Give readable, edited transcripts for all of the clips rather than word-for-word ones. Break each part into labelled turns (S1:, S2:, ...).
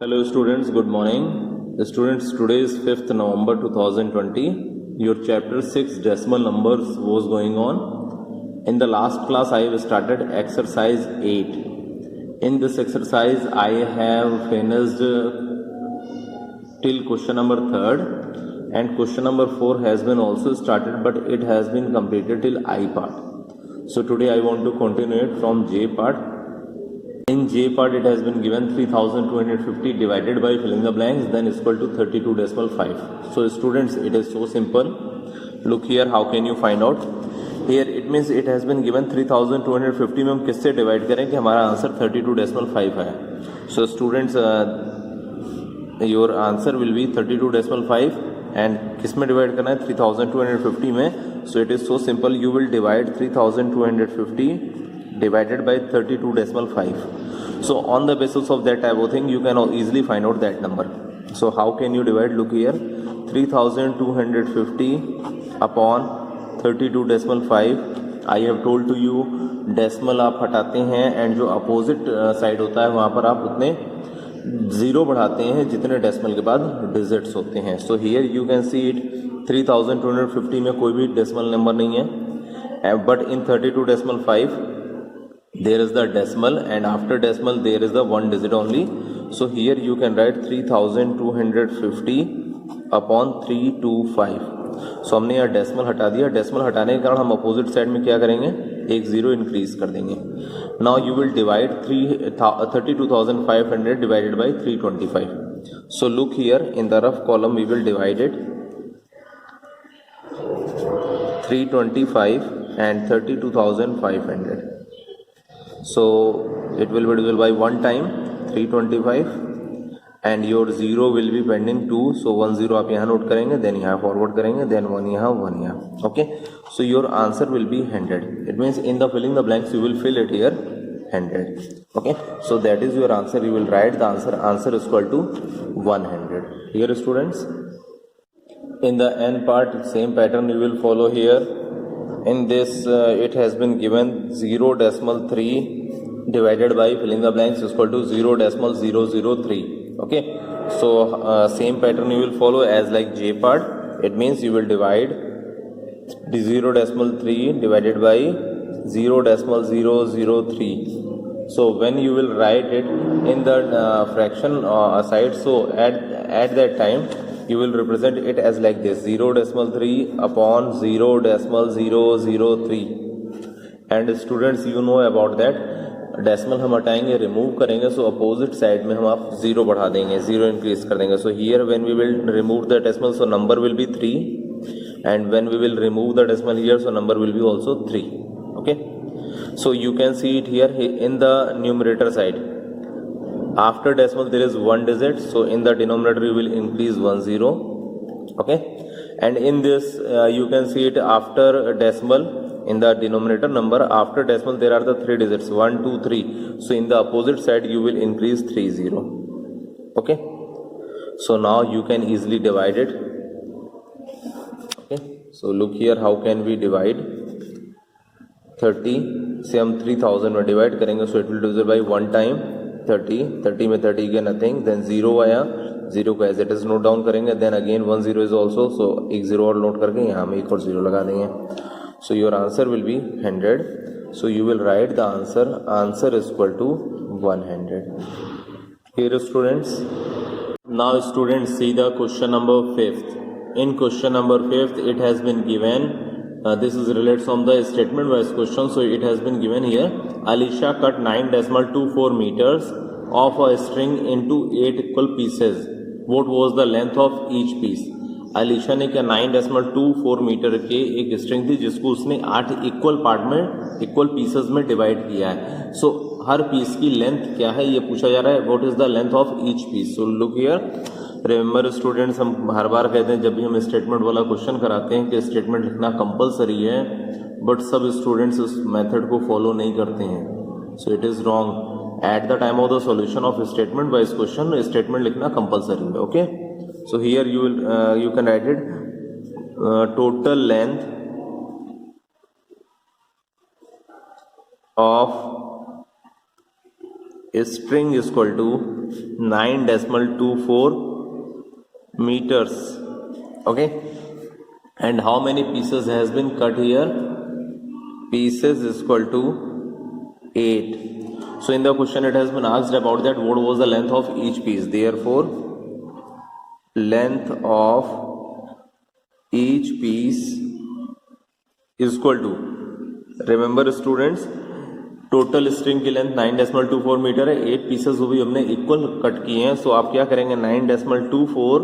S1: Hello students, good morning. Students, today is 5th November 2020. Your chapter 6 decimal numbers was going on. In the last class I have started exercise 8. In this exercise I have finished till question number 3rd and question number 4 has been also started, but it has been completed till I part. So today I want to continue it from J part. In J part it has been given 3250 divided by filling the blanks then is equal to 32.5. So students, it is so simple. Look here, how can you find out? Here it means it has been given 3250 में हम किससे divide करें कि हमारा answer 32.5 है. So students, your answer will be 32.5 and किस में divide करना है? 3250 में. So it is so simple, you will divide 3250 divided by 32.5. So on the basis of that type of thing you can easily find out that number. So how can you divide? Look here, 3250 upon 32.5. I have told to you decimal आप हटाते हैं and जो opposite side होता है वहाँ पर आप उतने जीरो बढ़ाते हैं जितने डेसिमल के बाद डिजिट्स होते हैं. सो here you can see it 3250 में कोई भी डेसिमल नंबर नहीं है, but in 32.5 there is the decimal and after decimal there is the one digit only. So here you can write 3250 upon 325. So हमने यहाँ डेसिमल हटा दिया. डेसिमल हटाने के कारण हम अपोजिट साइड में क्या करेंगे? एक जीरो इंक्रीज कर देंगे. Now you will divide 32,500 divided by 325. So look here in the rough column we will divide it 325 and 32,500. So it will be divisible by one time 325 and your zero will be pending 2. So 1 0 आप यहाँ note करेंगे, then यहाँ forward करेंगे, then 1 यहाँ 1 यहाँ. Okay, so your answer will be 100. It means in the filling the blanks you will fill it here 100. Okay, so that is your answer. You will write the answer. Answer is equal to 100. Here students, in the n part same pattern you will follow here. In this it has been given 0.3 divided by filling the blanks is equal to 0.003. Okay, so same pattern you will follow as like J part. It means you will divide the 0.3 divided by 0.003. So when you will write it in the fraction side, so at that time you will represent it as like this 0.3 upon 0.003. and students you know about that decimal हम हटाएंगे, remove करेंगे, सो opposite side में हम आप zero बढ़ा देंगे, zero increase कर देंगे. So here when we will remove the decimal so number will be 3 and when we will remove the decimal here so number will be also 3. Okay, so you can see it here in the numerator side. After decimal there is one digit, so in the denominator you will increase 1 0. Okay, and in this you can see it after decimal in the denominator number, after decimal there are the three digits 1 2 3. So in the opposite side you will increase 3 0. Okay, so now you can easily divide it. Okay, so look here, how can we divide 30 से हम 3000 में divide करेंगे, so it will divide by one time 30 में 30 के nothing, then zero आया, zero को as it is note down करेंगे, then again 1 0 is also, so एक जीरो और नोट करके यहाँ हम एक और जीरो लगा देंगे. So your answer will be 100. So you will write the answer. Answer is equal to 100. Here students, now students see the question number 5th. In question number 5th it has been given, this is related from the statement wise question. So it has been given here, Alisha cut 9.24 meters of a string into 8 equal pieces. What was the length of each piece? Alisha ने क्या 9.24 metre के एक string थी जिसको उसने 8 equal part में, equal pieces में divide किया है. सो हर पीस की लेंथ क्या है ये पूछा जा रहा है. What is the length of each piece? So look here, remember students, हम हर बार कहते हैं जब भी हम स्टेटमेंट वाला क्वेश्चन कराते हैं कि स्टेटमेंट लिखना कंपलसरी है, बट सब स्टूडेंट्स उस मेथड को फॉलो नहीं करते हैं. So it is wrong. At the time of the solution of statement wise question statement लिखना कंपलसरी है. Okay, so here you can write it total length of string is equal to 9.24 meters. Okay, and how many pieces has been cut here? Pieces is equal to 8. So in the question it has been asked about that what was the length of each piece. Therefore length of each piece is equal to, remember students, total string की length 9.24 metre है, 8 pieces वो भी हमने equal cut किए हैं. सो आप क्या करेंगे, 9.24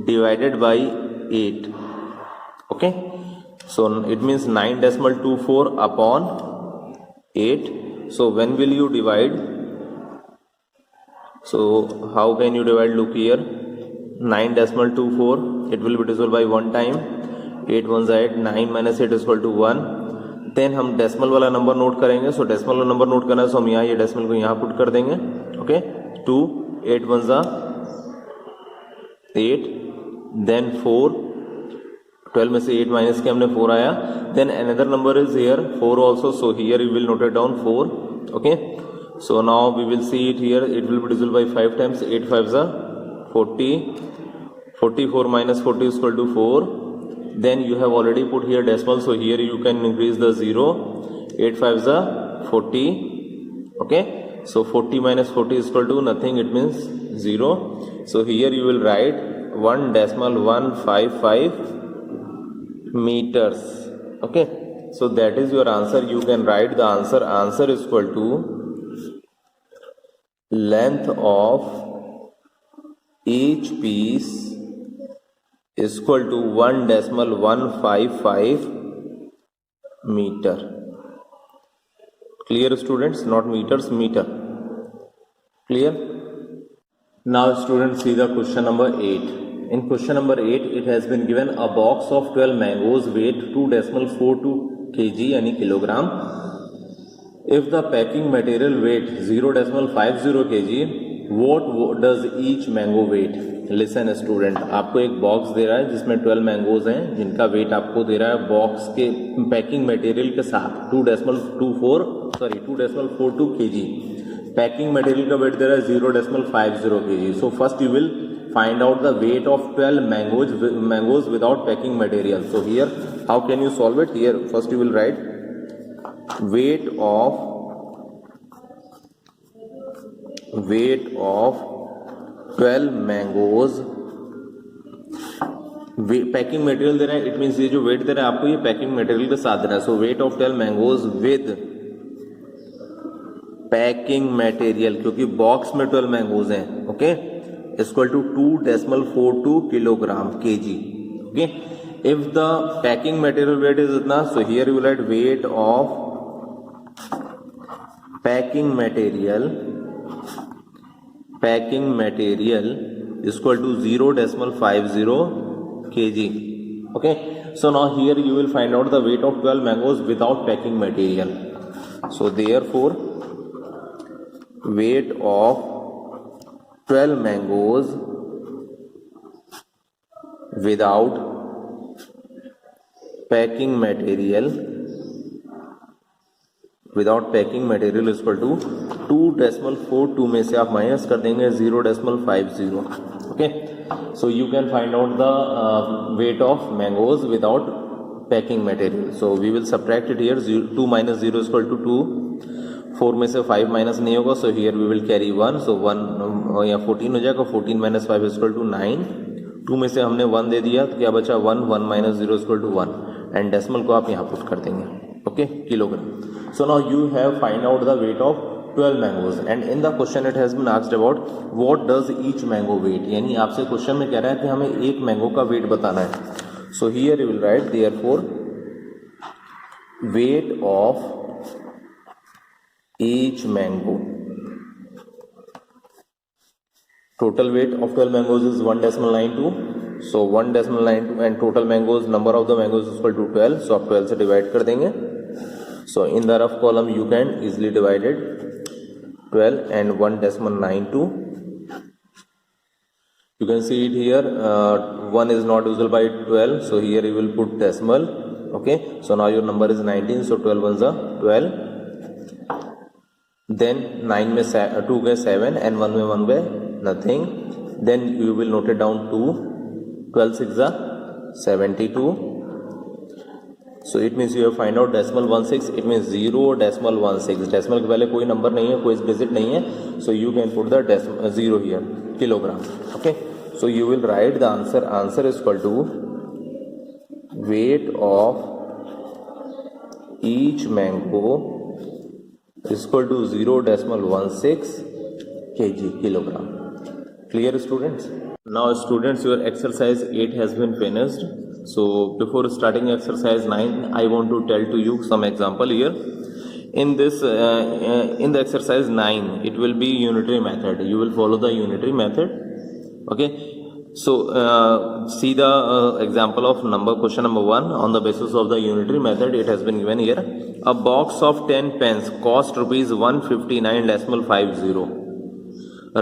S1: divided by 8. Okay, so it means 9.24 upon 8. So when will you divide? So how can you divide? Look here, 9.24 it will be divisible by 1 time. 8 1 8, 9 minus 8 is equal to 1. Then हम decimal वाला number note करेंगे. सो decimal वाला number note करना है, सो हम यहाँ ये decimal को यहाँ पुट कर देंगे. ओके, 2 8 1 8, देन 4, 12 में से 8 माइनस के हमने 4 आया. Then another number is here 4 also. So here you will note it down 4. Okay, so now we will see it here. It will be divisible by 5 times. 8 5 40, 44 minus 40 is equal to 4. Then you have already put here decimal, so here you can increase the 0. 8 5 40. Okay, so 40 minus 40 is equal to nothing, it means 0. So here you will write 1.155 meters. Okay, so that is your answer. You can write the answer. Answer is equal to length of each piece is equal to 1.155 meter. Clear students? Not meters, meter. Clear? Now students, see the question number 8. In question number 8 it has been given a box of 12 mangoes weight 2.42 kg यानी kilogram. If the packing material weight 0.50 kg, what does each mango weight? Listen student, आपको एक box दे रहा है जिसमें 12 mangoes हैं जिनका wait आपको दे रहा है बॉक्स के पैकिंग मटेरियल के साथ 2.42 kg. पैकिंग मटेरियल का वेट दे रहा है 0.50 kg. So first you will find out the weight of 12 mangoes without packing material. So here how can you solve it? Here first you will write weight of 12 mangoes. Packing material दे रहा है, it means ये जो wait दे रहा है आपको ये पैकिंग मटेरियल के साथ दे रहा है. So weight of 12 mangoes with packing material, क्योंकि बॉक्स में 12 मैंगोज हैं. Okay, equal to 2.42 kilogram kg. Okay, if the packing material weight is इतना, so here you write weight of packing material is equal to 0.50 kg. Okay, so now here you will find out the weight of 12 mangoes without packing material. So therefore weight of 12 mangoes without packing material is equal to 2.42 में से आप minus कर देंगे 0.50. Okay, so you can find out the weight of mangoes without packing material. So we will subtract it here. 2 minus 0 is equal to 2. 4 में से 5 minus नहीं होगा, so here we will carry 1. So 1 या 14 हो जाएगा. 14 minus 5 is equal to 9. 2 में से हमने 1 दे दिया तो क्या बचा 1. 1 minus 0 is equal to 1. And decimal को आप यहाँ पुट कर देंगे. Okay, kilogram. So now you have find out the weight of 12 mangoes, and in the question it has been asked about what does each mango weight. यानी आपसे question में कह रहा है कि हमें एक मैंगो का वेट बताना है. So here you will write therefore weight of each mango. Total weight of 12 mangoes is 1.92. So 1.92 and total mangoes, number of the mangoes is equal to 12. So आप 12 से डिवाइड कर देंगे. So in the rough column you can easily divide it 12 and 1.92. You can see it here. 1 is not divisible by 12, so here you will put decimal. Okay, so now your number is 19. So 12 ones are 12. Then 9 में 2 गए 7 and 1 में 1 गए nothing. Then you will note it down 2. 12 6 72. So it means you have find out decimal 16. It means 0.16. Decimal के पहले कोई number नहीं है, कोई डिजिट नहीं है. So you can put the decimal 0 here. Kilogram. Okay. So you will write the answer. Answer is equal to weight of each mango is equal to 0.16 kg kilogram. Clear, students? Now students, your exercise 8 has been finished. So before starting exercise 9, I want to tell to you some example here. In this in the exercise 9, it will be unitary method. You will follow the unitary method. Okay. So see the example of question number 1. On the basis of the unitary method, it has been given here. A box of 10 pens cost rupees 159.50.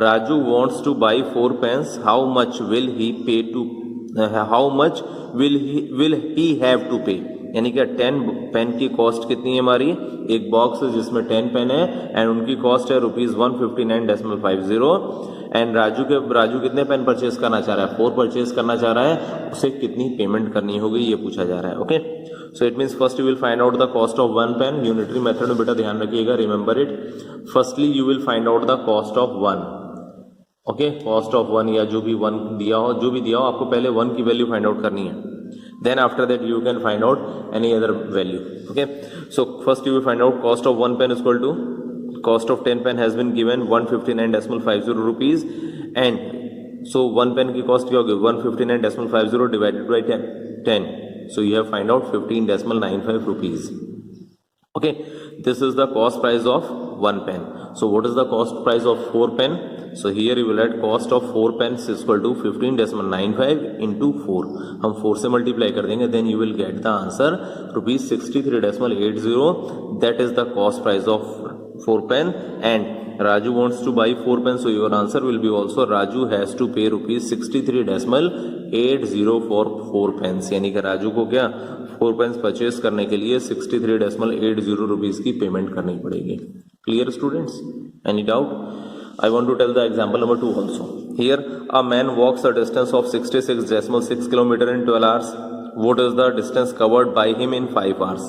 S1: Raju wants to buy 4 pens. How much will he pay to? How much will he have to pay? यानी कि 10 pen की cost कितनी है हमारी? एक box है जिसमें 10 pen है एंड उनकी कॉस्ट है ₹159.50. एंड राजू कितने पेन परचेज करना चाह रहा है? 4 परचेज करना चाह रहा है. उसे कितनी पेमेंट करनी होगी ये पूछा जा रहा है. Okay. So it means first you will find out the cost of 1 pen. Unitary method में बेटा ध्यान रखिएगा, remember it. Firstly you will find out the cost of 1. Okay. Cost of 1 या जो भी 1 दिया हो, आपको पहले 1 की वैल्यू फाइंड आउट करनी है. Then after that you can find out any other value. Okay. So first you will find out cost of 1 pen is equal to cost of 10 pen has been given 159.50 rupees. And so 1 pen की cost क्या होगी? 159.50 divided by 10. So you have find out 15.95 rupees. Okay. This is the cost price of 1 pen. So what is the cost price of 4 pen? So here you will add cost of 4 pens is equal to 15.95 into 4. हम 4 से multiply कर देंगे. Then you will get the answer ₹63.80. That is the cost price of 4 pen. And Raju wants to buy 4 pens. So your answer will be also Raju has to pay ₹63.80 for 4 pens. यानी कि राजू को क्या 4 pens purchase करने के लिए 63.80 rupees की payment करनी पड़ेगी. Clear, students? Any doubt? I want to tell the example number 2 also. Here a man walks a distance of 66.6 km in 12 hours. What is the distance covered by him in 5 hours?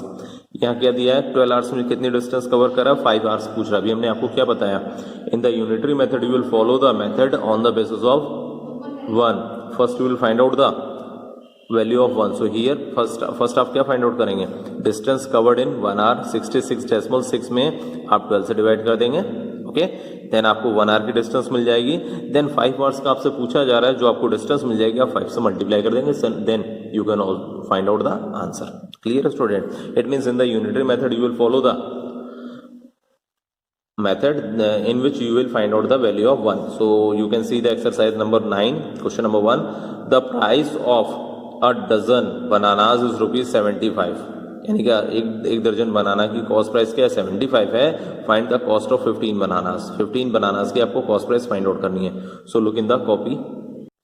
S1: यहाँ क्या दिया है? 12 hours में कितनी distance cover करा? 5 hours पूछ रहा. अभी हमने आपको क्या बताया? In the unitary method you will follow the method on the basis of 1. First you will find out the value of 1. So here first आप क्या फाइंड आउट करेंगे? डिस्टेंस कवर्ड इन 1 hour 66.6 में आप 12 से डिवाइड कर देंगे. Okay. Then आपको 1 hour की डिस्टेंस मिल जाएगी. देन 5 hours का आपसे पूछा जा रहा है, जो आपको डिस्टेंस मिल जाएगी आप 5 से मल्टीप्लाई कर देंगे. Then you can find out the answer. Clear student? It means in the unitary method you will follow the method in which you will find out the value of 1. So you can see the exercise number 9, question number 1. The price of a dozen bananas is ₹75. यानी कि एक दर्जन बनाना की cost price क्या है? 75 है. Find the cost of 15 bananas. 15 bananas की आपको कॉस्ट प्राइस फाइंड आउट करनी है. So look in the copy.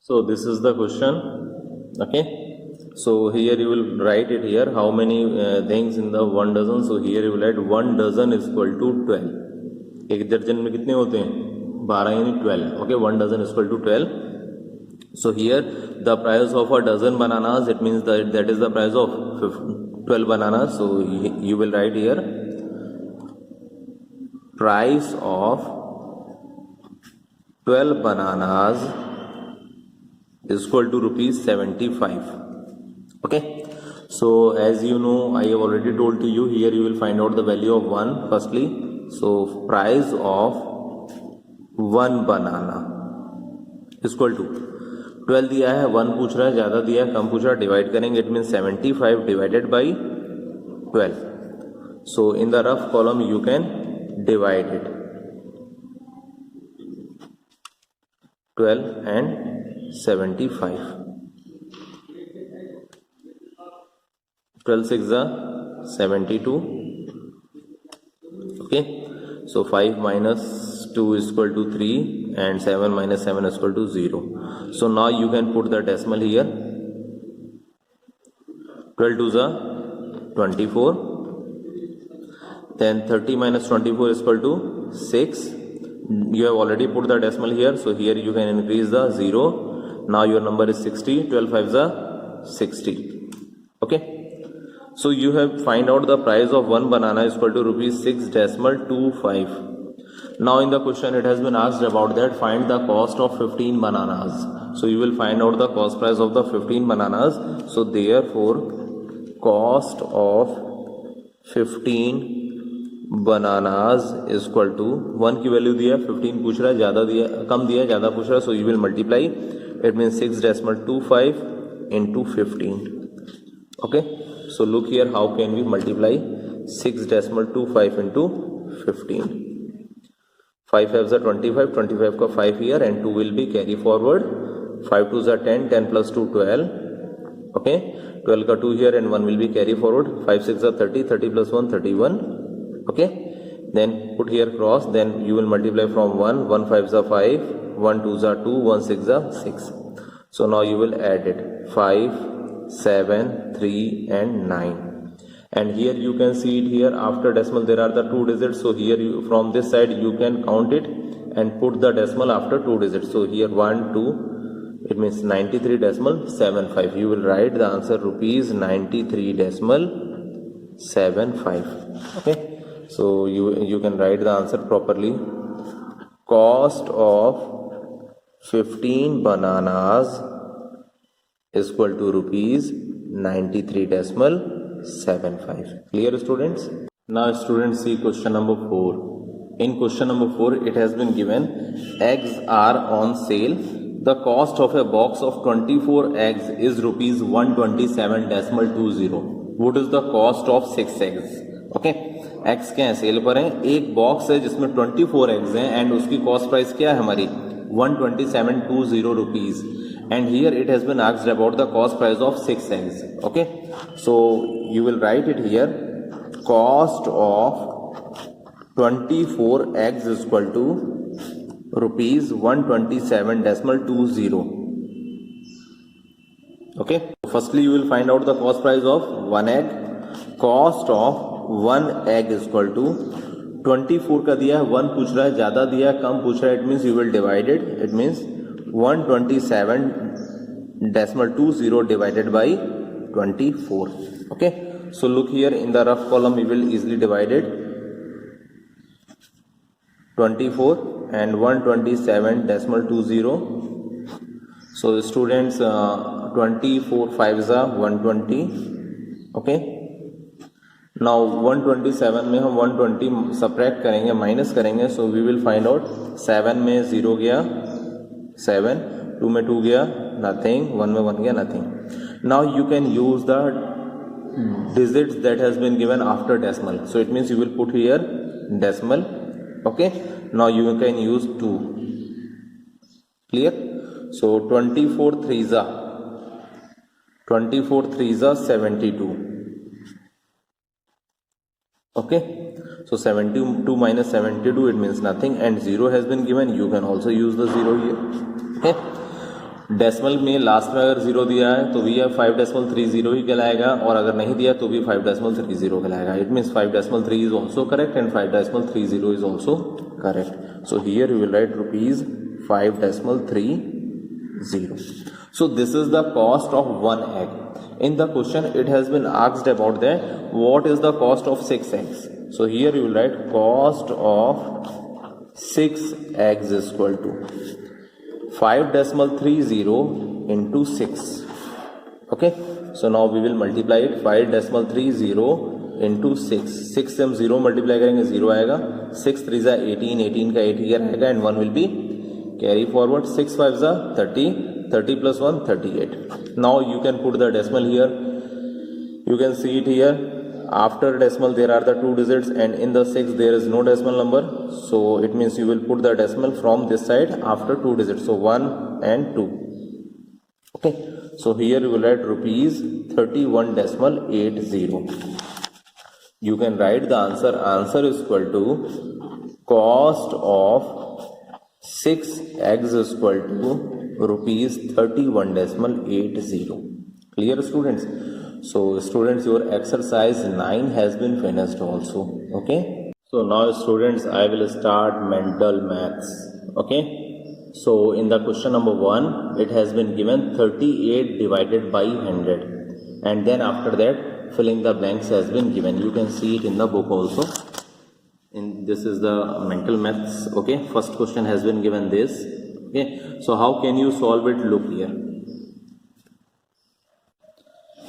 S1: So this is the question. Okay. So here you will write it here. How many things in the 1 dozen? So here you will write 1 dozen is equal to 12. एक दर्जन में कितने होते हैं? 12 यानी 12. Okay. 1 dozen is equal to 12. So here the price of a dozen bananas, it means that is the price of 12 bananas. So you will write here price of 12 bananas is equal to ₹75. Okay. So as you know, I have already told to you, here you will find out the value of 1 firstly. So price of 1 banana is equal to 12 दिया है, 1 पूछ रहा है, ज्यादा दिया है, कम पूछ रहा है, डिवाइड करेंगे. It mean 75 divided by 12. So in the rough column you can divide it 12 and 75. 12 6 72. Okay. So 5 minus 2 is equal to 3 and 7 minus 7 is equal to 0. So now you can put the decimal here. 12 2 is 24. Then 30 minus 24 is equal to 6. You have already put the decimal here, so here you can increase the 0. Now your number is 60. 12 5s are 60. Okay. So you have find out the price of one banana is equal to rupees 6.25. Now in the question it has been asked about that find the cost of 15 bananas. So you will find out the cost price of the 15 bananas. So therefore cost of 15 bananas is equal to 1 की value दिया 15 पूछ रहा है ज्यादा दिया कम दिया ज्यादा पूछ रहा है so you will multiply it means 6.25 into 15. Okay, so look here how can we multiply 6.25 into 15. 5 5s are 25, 25 का 5 here and 2 will be carry forward. 5 2s are 10, 10 plus 2 12. Okay, 12 का 2 here and 1 will be carry forward. 5 6 are 30, 30 plus 1 31. Okay, then put here cross, then you will multiply from 1, 1 5s are 5, 1 2s are 2, 1 6 are 6. So now you will add it 5, 7, 3 and 9. And here you can see it here after decimal there are the two digits, so here you from this side you can count it and put the decimal after two digits. So here 1 2 it means 93.75. You will write the answer rupees 93.75. Okay, so you can write the answer properly. Cost of 15 bananas is equal to rupees 93.75. Clear students? Now students see question number 4. In question number 4 it has been given eggs are on sale. The cost of a box of 24 eggs is rupees 127.20. What is the cost of 6 eggs? Okay, eggs क्या है cell पर है एक box है जिसमें 24 eggs हैं and उसकी cost price क्या है हमारी 127.20 rupees. And here it has been asked about the cost price of 6 eggs. Okay, so you will write it here. Cost of 24 eggs is equal to rupees 127.20. Okay, firstly you will find out the cost price of one egg. Cost of one egg is equal to 24 का दिया है 1 पूछ रहा है ज्यादा दिया है कम पूछ रहा है. It means you will divide it. It means 127.20 divided by 24. Okay, so look here in the rough column we will easily divide it. 24 and 127.20. So students 24 5s are 120. Okay, now 127 में हम 120 सब्ट्रैक्ट करेंगे minus करेंगे. So we will find out 7 में 0 गया 7, 2 में 2 गया nothing, 1 में 1 गया nothing. Now you can use the digits that has been given after decimal. So it means you will put here decimal. Okay, now you can use 2. Clear? So 24 3s are 72. Okay, so 72 minus 72 it means nothing and 0 has been given. You can also use the 0 here. Okay, decimal में last में अगर 0 दिया है तो भी 5.30 ही कहलाएगा और अगर नहीं दिया तो भी 5.30 कहलाएगा. It means 5.3 is also correct and 5.30 is also correct. So here you will right rupees 5.30. So this is the cost of one egg. In the question it has been asked about that what is the cost of 6 eggs. So here you will write cost of 6 eggs is equal to 5.30 into 6. Okay, so now we will multiply it. 5.30 into 6. 6 से हम 0 multiply करेंगे 0 आएगा. 6 3s are 18, 18 का 8 here आएगा and 1 will be carry forward. 6 5s are 30, 30 plus 1 38. Now you can put the decimal here. You can see it here. After decimal there are the two digits and in the 6 there is no decimal number. So it means you will put the decimal from this side after two digits. So 1 and 2. Okay, so here you will write rupees 31.80. You can write the answer. Answer is equal to cost of 6 eggs is equal to rupees 31.80. Clear students? So students your exercise 9 has been finished also. Okay, So now students, I will start mental maths. Okay. So in the question number 1, it has been given 38 divided by 100, and then after that filling the blanks has been given. You can see it in the book also. This is the mental maths. Okay, first question has been given this. Okay, so how can you solve it? Look here.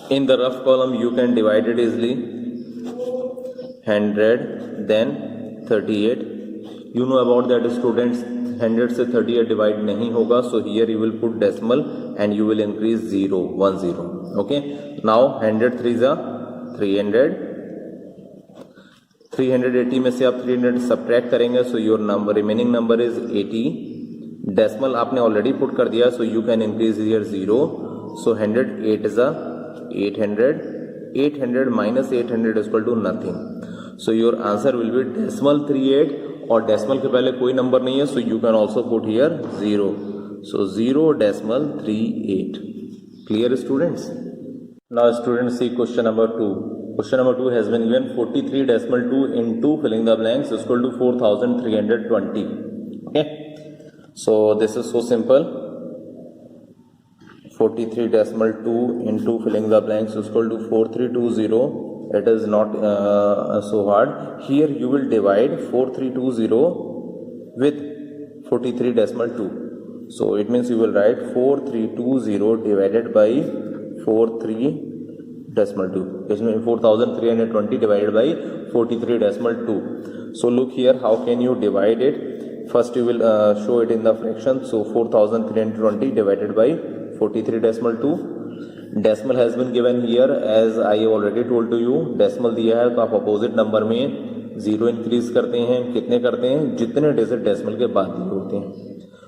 S1: In the rough column you can divide it easily. 100 then 38. You know about that students, 100 से 38 divide नहीं होगा, so here you will put decimal and you will increase 0, 1 0. Okay, now 100 3s are 300. 380 में से आप 300 subtract करेंगे, so your number remaining number is 80. decimal आपने already put कर दिया, so you can increase here 0. so 108 is a 800. 800 minus 800 is equal to nothing. So your answer will be decimal 38, और decimal के पहले कोई नंबर नहीं है, so you can also put here 0. So 0 decimal 38. Clear students? Now students, see question number 2. Question number 2 has been given 43 decimal 2 into filling the blanks is equal to 4320. Okay, so this is so simple. 43 decimal 2 into filling the blanks is equal to 4320. It is not so hard. Here you will divide 4320 with 43 decimal 2. So it means you will write 4320 divided by 43 decimal 2. It means 4320 divided by 43 decimal 2. So look here, how can you divide it? First you will show it in the fraction. So 4320 divided by 43 decimal 2. Decimal has been given here, as I already told to you. Decimal दिया है तो आप opposite number में 0 increase करते हैं. कितने करते हैं? जितने डिजिट डेसिमल के बाद दिए होते हैं.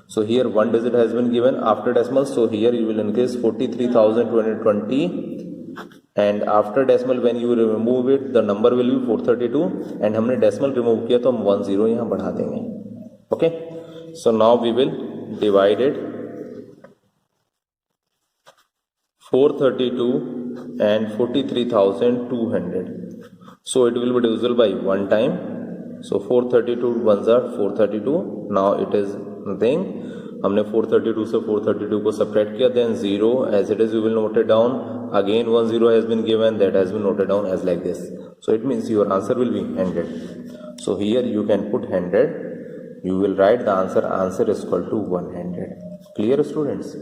S1: So here 1 digit has been given after decimal, so here you will increase 43,220, and after decimal when you remove it the number will be 432, and हमने decimal remove किया तो हम 1 0 यहाँ बढ़ा देंगे. Okay, so now we will divide it. 432 and 43,200. So it will be divisible by 1 time. So 432 ones are 432. Now it is nothing. हमने 432 से 432 को subtract किया, then 0 as it is you will note it down. Again 1 0 has been given, that has been noted down as like this. So it means your answer will be 100. So here you can put 100. You will write the answer. Answer is equal to 100. Clear students?